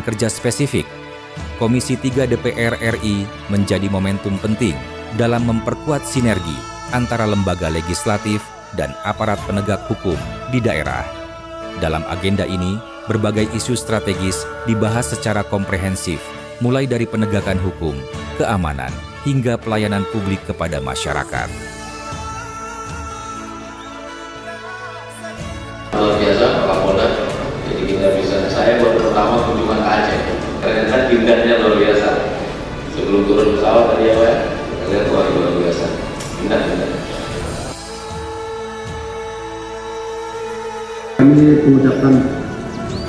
kerja spesifik, Komisi 3 DPR RI menjadi momentum penting dalam memperkuat sinergi antara lembaga legislatif dan aparat penegak hukum di daerah. Dalam agenda ini, berbagai isu strategis dibahas secara komprehensif, mulai dari penegakan hukum, keamanan, hingga pelayanan publik kepada masyarakat. Luar biasa Pak Kapolda, jadi kita bisa, saya baru pertama kunjungan ke Aceh, ternyata tingkatnya luar biasa. Sebelum turun pesawat tadi ya Pak, kita lihat luar biasa, indah. Kami mengucapkan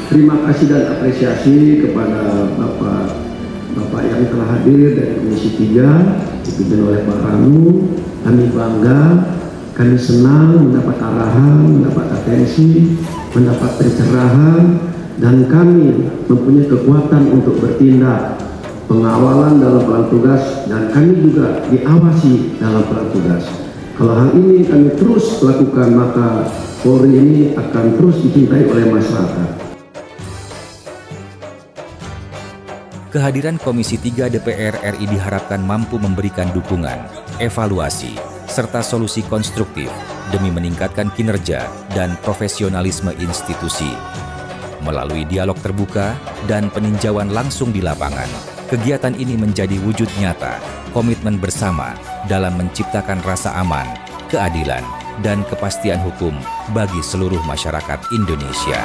terima kasih dan apresiasi kepada Bapak yang telah hadir dari Komisi 3, dipimpin oleh Pak Ranu. Kami bangga, kami senang mendapat arahan, mendapat atensi, mendapat pencerahan, dan kami mempunyai kekuatan untuk bertindak pengawalan dalam peran tugas, dan kami juga diawasi dalam peran tugas. Kalau hal ini kami terus lakukan, maka Polri ini akan terus dicintai oleh masyarakat. Kehadiran Komisi 3 DPR RI diharapkan mampu memberikan dukungan, evaluasi, serta solusi konstruktif demi meningkatkan kinerja dan profesionalisme institusi. Melalui dialog terbuka dan peninjauan langsung di lapangan, kegiatan ini menjadi wujud nyata komitmen bersama dalam menciptakan rasa aman, keadilan, dan kepastian hukum bagi seluruh masyarakat Indonesia.